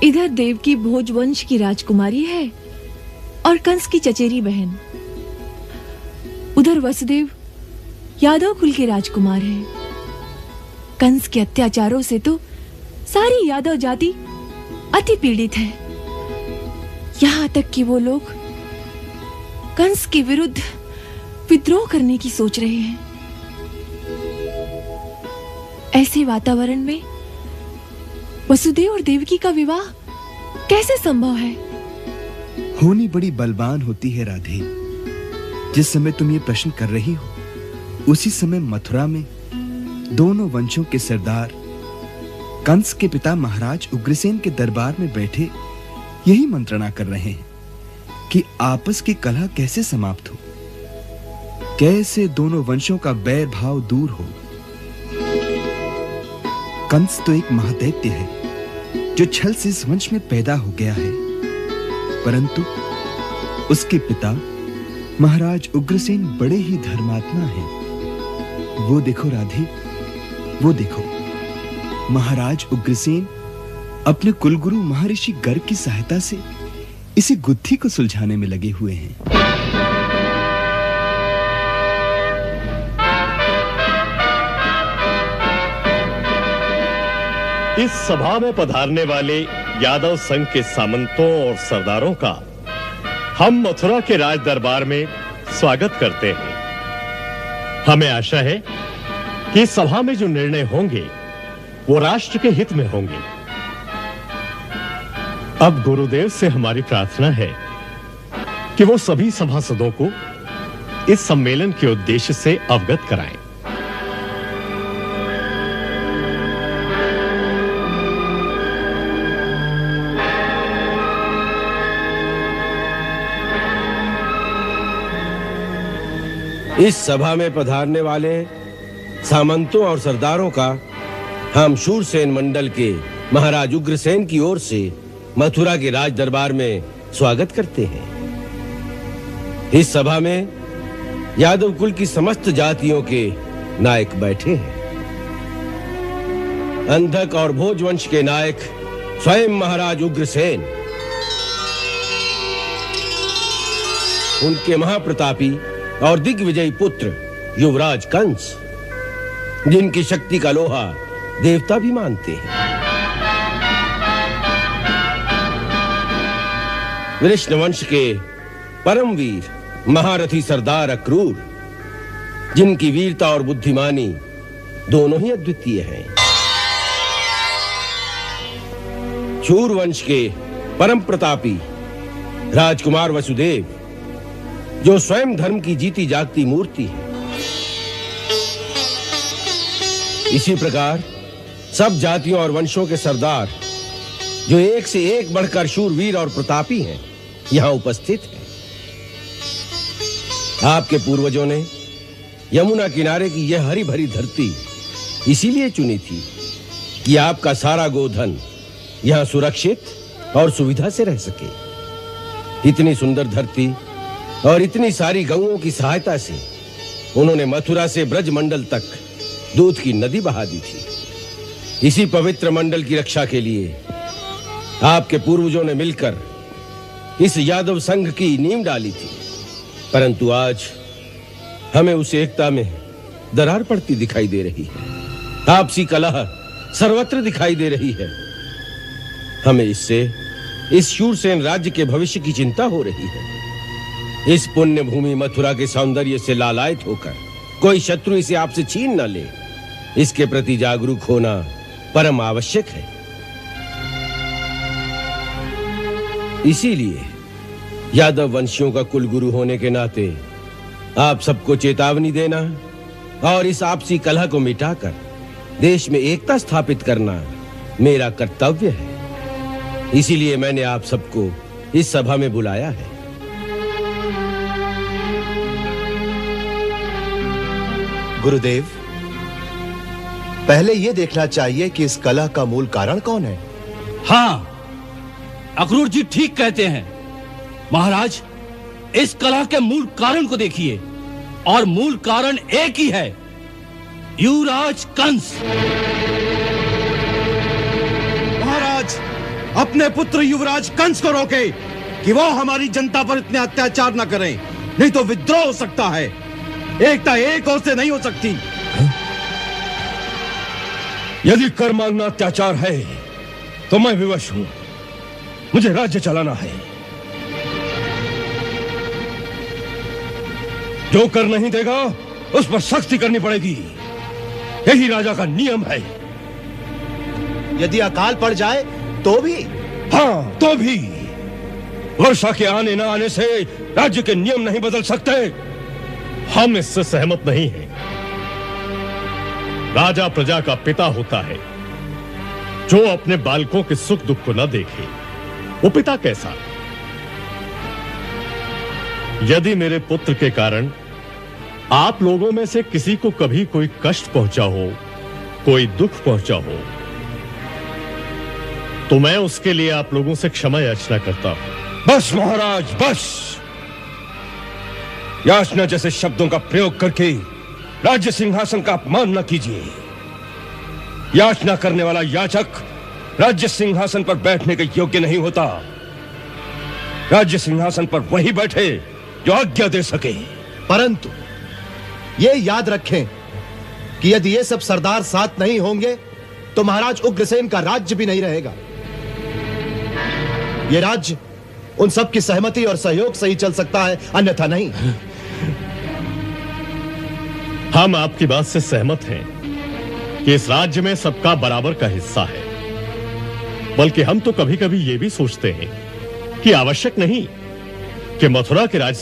इधर देवकी भोजवंश की राजकुमारी है और कंस की चचेरी बहन। उधर वसुदेव यादव कुल के राजकुमार हैं। कंस के अत्याचारों से तो सारी यादव जाति अति पीड़ित है। यहाँ तक कि वो लोग कंस के विरुद्ध विद्रोह करने की सोच रहे हैं। ऐसे वातावरण में वसुदेव और देवकी का विवाह कैसे संभव है? होनी बड़ी बलवान होती है राधे। जिस समय तुम ये प्रश्न कर रही हो, उसी समय मथुरा में दोनों वंशों के सरदार कंस के पिता महाराज उग्रसेन के दरबार में बैठे यही मंत्रणा कर रहे हैं कि आपस की कलह कैसे समाप्त हो, कैसे दोनों वंशों का बैर भाव दूर हो। कंस तो एक महादैत्य है जो छल से इस वंश में पैदा हो गया है, परंतु उसके पिता महाराज उग्रसेन बड़े ही धर्मात्मा हैं। वो देखो राधे, वो देखो, महाराज उग्रसेन अपने कुलगुरु महर्षि गर्ग की सहायता से इसी गुत्थी को सुलझाने में लगे हुए हैं। इस सभा में पधारने वाले यादव संघ के सामंतों और सरदारों का हम मथुरा के राज दरबार में स्वागत करते हैं। हमें आशा है कि इस सभा में जो निर्णय होंगे वो राष्ट्र के हित में होंगे। अब गुरुदेव से हमारी प्रार्थना है कि वो सभी सभासदों को इस सम्मेलन के उद्देश्य से अवगत कराएं। इस सभा में पधारने वाले सामंतों और सरदारों का हम शूरसेन मंडल के महाराज उग्रसेन की ओर से मथुरा के राज दरबार में स्वागत करते हैं। इस सभा में यादव कुल की समस्त जातियों के नायक बैठे हैं। अंधक और भोजवंश के नायक स्वयं महाराज उग्रसेन, उनके महाप्रतापी और दिग्विजयी पुत्र युवराज कंस, जिनकी शक्ति का लोहा देवता भी मानते हैं। वृष्णवंश के परमवीर महारथी सरदार अक्रूर, जिनकी वीरता और बुद्धिमानी दोनों ही अद्वितीय हैं। शूरवंश के परम प्रतापी राजकुमार वसुदेव, जो स्वयं धर्म की जीती जागती मूर्ति है। इसी प्रकार सब जातियों और वंशों के सरदार, जो एक से एक बढ़कर शूरवीर और प्रतापी हैं, यहां उपस्थित हैं। आपके पूर्वजों ने यमुना किनारे की यह हरी भरी धरती इसीलिए चुनी थी कि आपका सारा गोधन यहां सुरक्षित और सुविधा से रह सके। इतनी सुंदर धरती और इतनी सारी गौओं की सहायता से उन्होंने मथुरा से ब्रज मंडल तक दूध की नदी बहा दी थी। इसी पवित्र मंडल की रक्षा के लिए आपके पूर्वजों ने मिलकर इस यादव संघ की नींव डाली थी, परंतु आज हमें उस एकता में दरार पड़ती दिखाई दे रही है। आपसी कलह सर्वत्र दिखाई दे रही है। हमें इससे इस शूरसेन राज्य के भविष्य की चिंता हो रही है। इस पुण्य भूमि मथुरा के सौंदर्य से लालायित होकर कोई शत्रु इसे आपसे छीन न ले, इसके प्रति जागरूक होना परम आवश्यक है। इसीलिए यादव वंशियों का कुलगुरु होने के नाते आप सबको चेतावनी देना और इस आपसी कलह को मिटाकर देश में एकता स्थापित करना मेरा कर्तव्य है। इसीलिए मैंने आप सबको इस सभा में बुलाया है। गुरुदेव, पहले यह देखना चाहिए कि इस कलह का मूल कारण कौन है। हाँ, अक्रूर जी ठीक कहते हैं। महाराज, इस कलह के मूल कारण को देखिए, और मूल कारण एक ही है, युवराज कंस। महाराज, अपने पुत्र युवराज कंस को रोके कि वो हमारी जनता पर इतने अत्याचार न करें, नहीं तो विद्रोह हो सकता है। एकता एक और से नहीं हो सकती। यदि कर मांगना अत्याचार है तो मैं विवश हूं। मुझे राज्य चलाना है। जो कर नहीं देगा उस पर सख्ती करनी पड़ेगी। यही राजा का नियम है। यदि अकाल पड़ जाए तो भी? हाँ, तो भी। वर्षा के आने न आने से राज्य के नियम नहीं बदल सकते। हम इससे सहमत नहीं हैं। राजा प्रजा का पिता होता है। जो अपने बालकों के सुख दुख को न देखे वो पिता कैसा? यदि मेरे पुत्र के कारण आप लोगों में से किसी को कभी कोई कष्ट पहुंचा हो, कोई दुख पहुंचा हो, तो मैं उसके लिए आप लोगों से क्षमा याचना करता हूं। बस महाराज, बस। याचना जैसे शब्दों का प्रयोग करके राज्य सिंहासन का अपमान न कीजिए। याचना करने वाला याचक राज्य सिंहासन पर बैठने के योग्य नहीं होता। राज्य सिंहासन पर वही बैठे जो आज्ञा दे सके। परंतु ये याद रखें कि यदि ये सब सरदार साथ नहीं होंगे तो महाराज उग्रसेन का राज्य भी नहीं रहेगा। ये राज्य उन सब की सहमति और सहयोग से ही चल सकता है, अन्यथा नहीं। हम आपकी बात से सहमत हैं कि इस राज्य में सबका बराबर का हिस्सा है। बल्कि हम तो कभी कभी ये भी सोचते हैं कि आवश्यक नहीं कि मथुरा के राज्य से